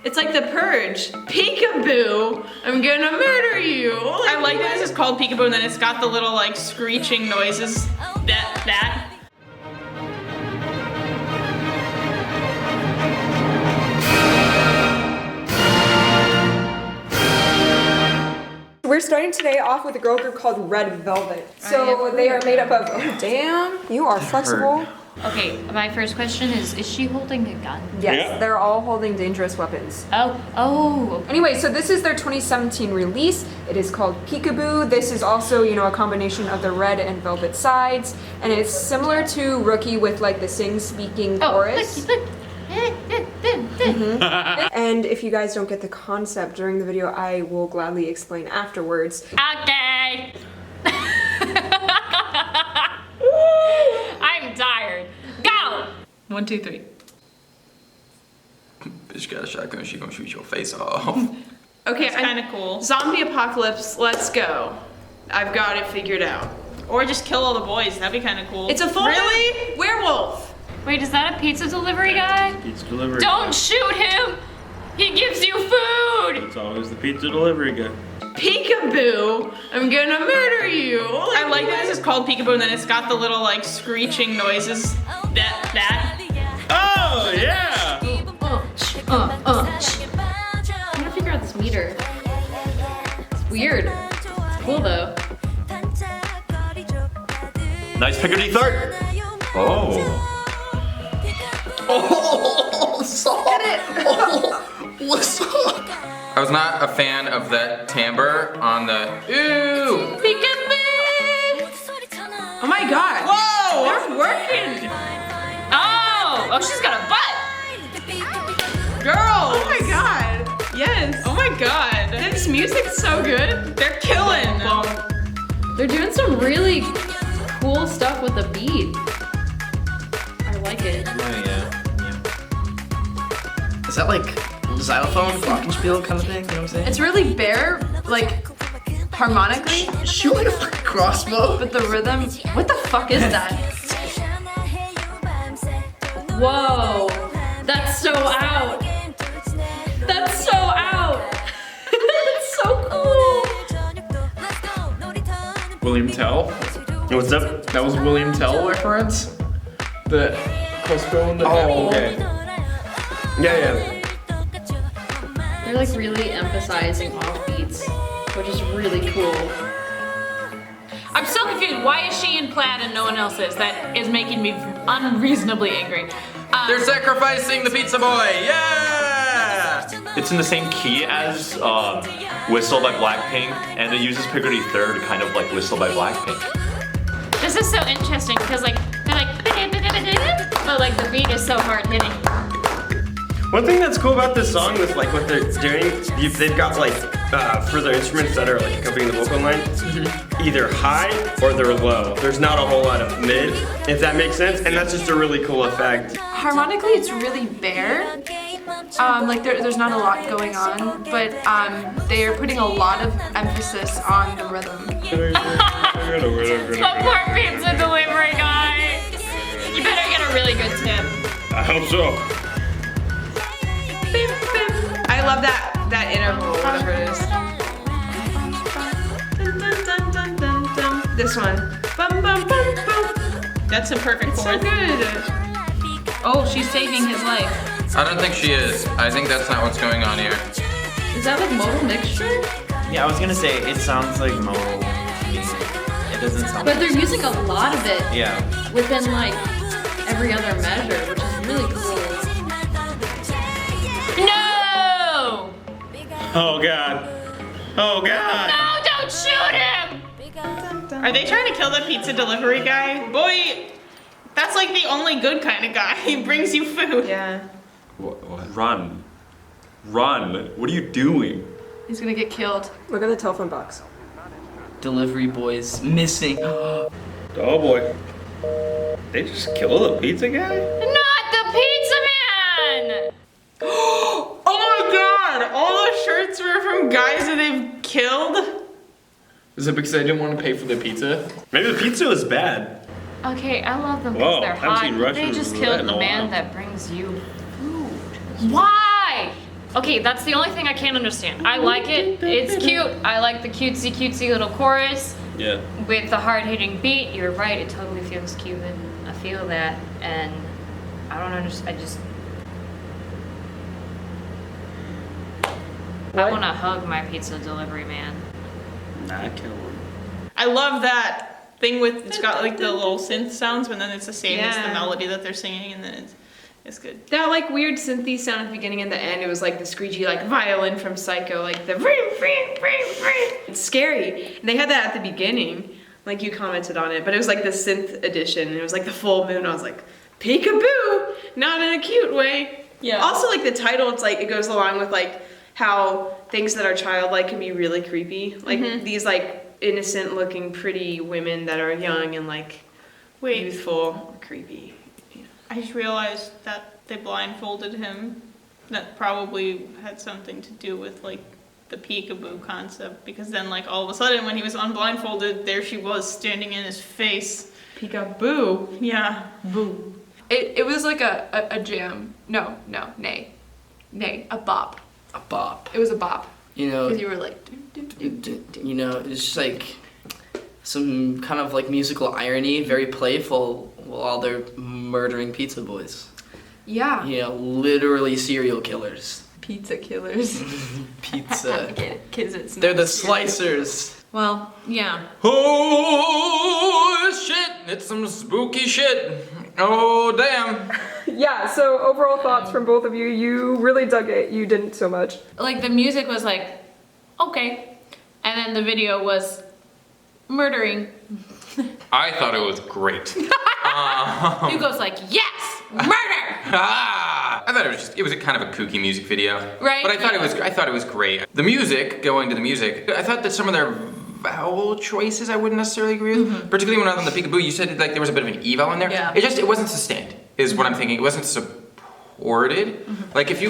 It's like the purge. Peekaboo, I'm gonna murder you. I like that this is called peekaboo and then it's got the little like screeching noises. That. We're starting today off with a girl group called Red Velvet. So they are made up of, oh damn, you are flexible. Okay, my first question is she holding a gun? Yes, they're all holding dangerous weapons. Oh. Anyway, so this is their 2017 release. It is called Peekaboo. This is also, you know, a combination of the red and velvet sides. And it's similar to Rookie with like the sing-speaking chorus. And if you guys don't get the concept during the video, I will gladly explain afterwards. Okay. I'm tired. Go! 1, 2, 3. Bitch got a shotgun, she gonna shoot your face off. Okay, That's kind of cool. Zombie apocalypse, let's go. I've got it figured out. Or just kill all the boys, that'd be kind of cool. It's a full werewolf. Wait, is that a pizza delivery guy? Pizza delivery. Don't shoot him! He gives you food! It's always the pizza delivery guy. Peekaboo, I'm gonna murder you. I like that this is called peekaboo and then it's got the little like screeching noises. That. Oh yeah! I'm gonna figure out this meter. It's weird. It's cool though. Nice pickety third. Oh. Oh, stop! Oh, what's up? I was not a fan of that timbre on the ooh. Peekaboo. Oh my god. Whoa! They're working. Oh, she's got a butt. Girls! Oh my god. Yes. Oh my god. This music's so good. They're killing. They're doing some really cool stuff with the beat. I like it. Oh yeah. Is that like xylophone, glockenspiel kind of thing? You know what I'm saying? It's really bare, like harmonically, Shoot like a fucking crossbow. but the rhythm. What the fuck is that? Whoa, that's so out. That's so out. That's so cool. William Tell. What's up? That was William Tell reference. The crossbow and the Oh, okay. Yeah. They're like really emphasizing off beats, which is really cool. I'm so confused. Why is she in plaid and no one else is? That is making me unreasonably angry. They're sacrificing the pizza boy. Yeah! It's in the same key as Whistle by Blackpink, and it uses pickety third, kind of like Whistle by Blackpink. This is so interesting because like they're like, but like the beat is so hard hitting. One thing that's cool about this song with like what they're doing, they've got like for their instruments that are like accompanying the vocal line, either high or they're low. There's not a whole lot of mid, if that makes sense, and that's just a really cool effect. Harmonically, it's really bare. Like there's not a lot going on, but they are putting a lot of emphasis on the rhythm. The poor pizza delivery guy. You better get a really good tip. I hope so. I love that interval, whatever it is. This one. Bum, bum, bum, bum. That's a perfect So chord. good. Oh, she's saving his life. I don't think she is. I think that's not what's going on here. Is that like modal mixture? Yeah, I was gonna say it sounds like modal. It doesn't sound. But they're using a lot of it Yeah. within like every other measure, which is really cool. No! Oh god. Oh god. No, don't shoot him! Are they trying to kill the pizza delivery guy? Boy, that's like the only good kind of guy. He brings you food. Yeah. Run. Run. What are you doing? He's gonna get killed. Look at the telephone box. Delivery boys missing. Oh boy. They just kill the pizza guy? Not the pizza man! Oh my god! All those shirts were from guys that they've killed? Is it because I didn't want to pay for the pizza? Maybe the pizza was bad. Okay, I love them Whoa, because they're haven't seen hot. Russian They just roulette killed in the a man while. that brings you food. Why? Okay, that's the only thing I can't understand. I like it. It's cute. I like the cutesy little chorus. Yeah. With the hard-hitting beat. You're right. It totally feels Cuban. I feel that, and I don't understand. I want to hug my pizza delivery man. Nah, kill him. I love that thing with, it's got like the little synth sounds, but then it's the same as the Yeah. melody that they're singing, and then it's good. That like weird synthy sound at the beginning and the end, it was like the screechy like violin from Psycho, like the ring, ring, ring, ring. It's scary. And they had that at the beginning, like you commented on it, but it was like the synth edition. And it was like the full moon. I was like, peekaboo, not in a cute way. Yeah. Also like the title, it's like, it goes along with like how things that are childlike can be really creepy. Like these like innocent looking pretty women that are young and like youthful, creepy. I just realized that they blindfolded him. That probably had something to do with like the peekaboo concept, because then like all of a sudden when he was unblindfolded, there she was standing in his face. Peekaboo. Yeah. Boo. It was like a jam. No, nay, a bop. A bop. It was a bop. You know, Because you were like, you know, it's just like some kind of like musical irony, very playful while they're murdering pizza boys. yeah. You know, literally serial killers. Pizza killers. Pizza. Get it? Kids, it's They're the not serious. slicers. Well, yeah. Oh shit! It's some spooky shit. Oh damn. Yeah, so overall thoughts from both of you. You really dug it. You didn't so much. Like the music was like, okay. And then the video was murdering. I thought it was great. Hugo's like, yes, murder! I thought it was a kind of a kooky music video. Right, But I thought yeah. it was great. The music, going to the music, I thought that some of their vowel choices I wouldn't necessarily agree with. Particularly when I was on the peekaboo, you said like there was a bit of an eval in there. Yeah. It wasn't sustained, is what I'm thinking. It wasn't supported. Like if you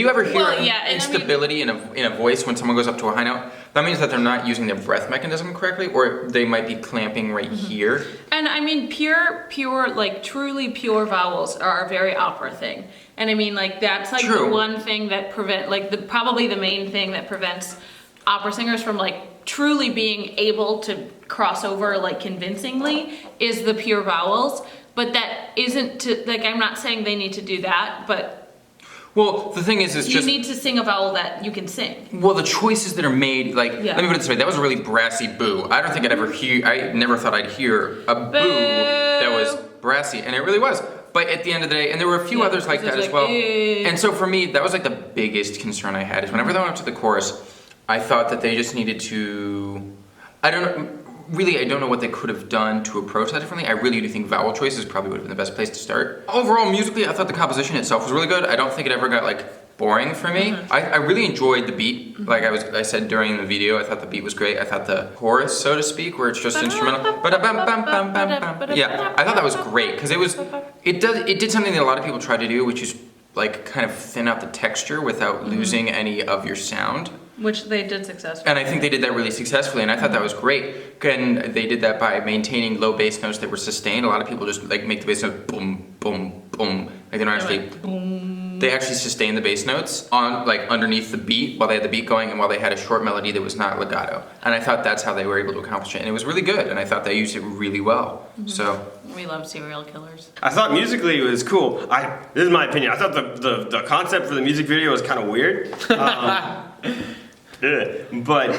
ever hear Well, yeah, and I mean- instability in a voice when someone goes up to a high note, that means that they're not using their breath mechanism correctly, or they might be clamping right here. And I mean, pure, like truly pure vowels are a very opera thing. And I mean, like that's like True. the one thing that probably the main thing that prevents opera singers from like truly being able to cross over like convincingly is the pure vowels. But that isn't to, like, I'm not saying they need to do that, but Well, the thing is you just need to sing a vowel that you can sing. well, the choices that are made, like, Yeah. let me put it this way, that was a really brassy boo. I don't think I never thought I'd hear a boo that was brassy, and it really was. But at the end of the day, and there were a few Yeah, others like it was that as like, well. eh. And so for me, that was like the biggest concern I had, is whenever they went up to the chorus, I thought that they just needed to, I don't know what they could have done to approach that differently. I really do think vowel choices probably would have been the best place to start. Overall, musically, I thought the composition itself was really good. I don't think it ever got like boring for me. I really enjoyed the beat. Like I said during the video, I thought the beat was great. I thought the chorus, so to speak, where it's just instrumental. Yeah, I thought that was great because it did something that a lot of people try to do, which is like kind of thin out the texture without losing any of your sound. Which they did successfully. And I think they did that really successfully, and I thought that was great. And they did that by maintaining low bass notes that were sustained. A lot of people just like make the bass notes boom, boom, boom. Like they don't actually, they actually sustain the bass notes on like underneath the beat while they had the beat going, and while they had a short melody that was not legato. And I thought that's how they were able to accomplish it, and it was really good. And I thought they used it really well. So We love serial killers. I thought musically it was cool. This is my opinion. I thought the concept for the music video was kind of weird. But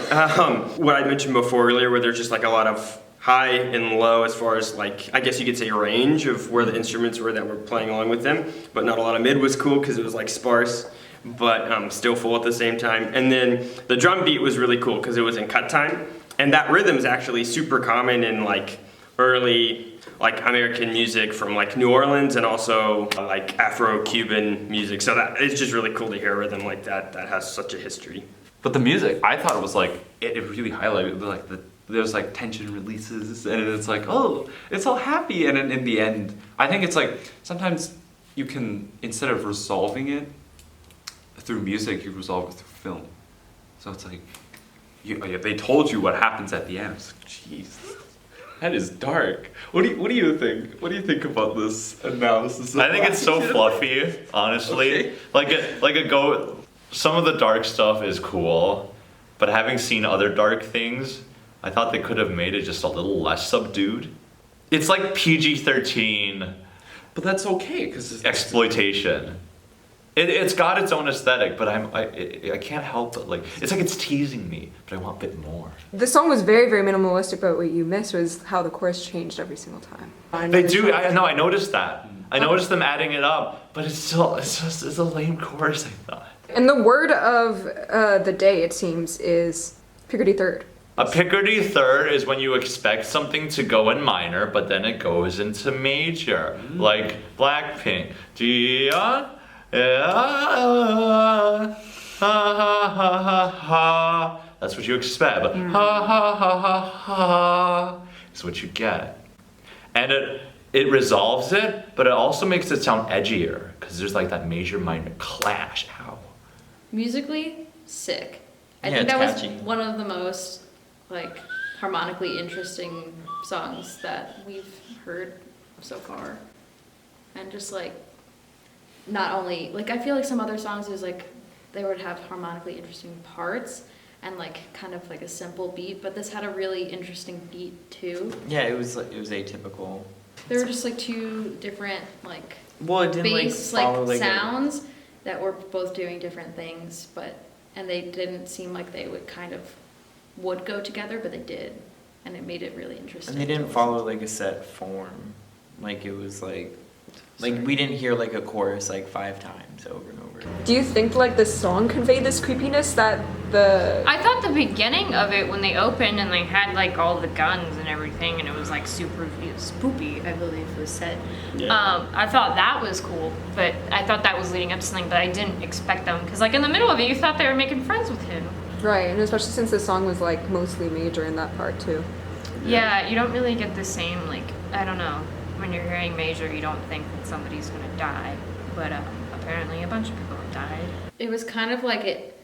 what I mentioned before earlier, where there's just like a lot of high and low as far as like, I guess you could say a range of where the instruments were that were playing along with them, but not a lot of mid was cool because it was like sparse, but still full at the same time. And then the drum beat was really cool because it was in cut time, and that rhythm is actually super common in like early like American music from like New Orleans, and also like Afro-Cuban music. So that it's just really cool to hear a rhythm like that has such a history. But the music, I thought it was like, it really highlighted like there's like tension releases, and it's like, oh, it's all happy, and in the end, I think it's like, sometimes you can, instead of resolving it through music, you resolve it through film. So it's like, they told you what happens at the end. It's like, jeez, that is dark. What do you think? What do you think about this analysis? I think it's so fluffy, honestly. Okay. some of the dark stuff is cool, but having seen other dark things, I thought they could have made it just a little less subdued. It's like PG-13 But that's okay because exploitation. It's got its own aesthetic, but I can't help but like, it's like it's teasing me, but I want a bit more. The song was very, very minimalistic, but what you missed was how the chorus changed every single time. They do. I know. I noticed that. I noticed them adding it up, but it's a lame chorus, I thought. And the word of the day, it seems, is pickety third. A pickety third is when you expect something to go in minor, but then it goes into major, like Blackpink. Dion, yeah, ha ha ha ha ha. That's what you expect, but ha ha ha ha ha is what you get, and it resolves it, but it also makes it sound edgier because there's like that major minor clash. Ow. Musically, sick. I Yeah, think it's that was catchy. one of the most like harmonically interesting songs that we've heard so far. And just like not only like I feel like some other songs is like they would have harmonically interesting parts and like kind of like a simple beat, but this had a really interesting beat too. Yeah, it was atypical. There were just like two different like Well, it didn't bass like follow like sounds that were both doing different things, and they didn't seem like they would go together, but they did, and it made it really interesting. And they didn't follow like a set form. Like it was like we didn't hear like a chorus like 5 times over and over. Do you think like the song conveyed this creepiness that the... I thought the beginning of it when they opened and they had like all the guns and everything and it was like super spoopy, I believe was said. Yeah. I thought that was cool, but I thought that was leading up to something, but I didn't expect them because like in the middle of it you thought they were making friends with him. Right, and especially since the song was like mostly major in that part too. Yeah, you don't really get the same like, I don't know, when you're hearing major you don't think that somebody's gonna die, but apparently a bunch of people have died. It was kind of like it,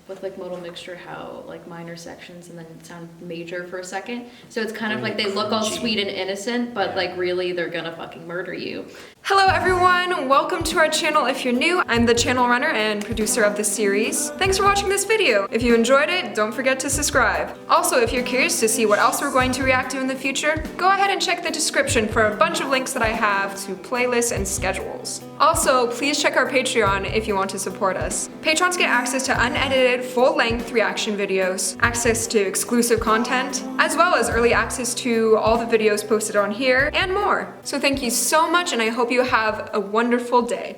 with like modal mixture, how like minor sections and then sound major for a second. So it's kind of like they look all sweet and innocent, but like really they're gonna fucking murder you. Hello everyone, welcome to our channel if you're new. I'm the channel runner and producer of this series. Thanks for watching this video. If you enjoyed it, don't forget to subscribe. Also, if you're curious to see what else we're going to react to in the future, go ahead and check the description for a bunch of links that I have to playlists and schedules. Also, please check our Patreon if you want to support us. Patrons get access to unedited, full-length reaction videos, access to exclusive content, as well as early access to all the videos posted on here, and more. So thank you so much, and I hope you have a wonderful day.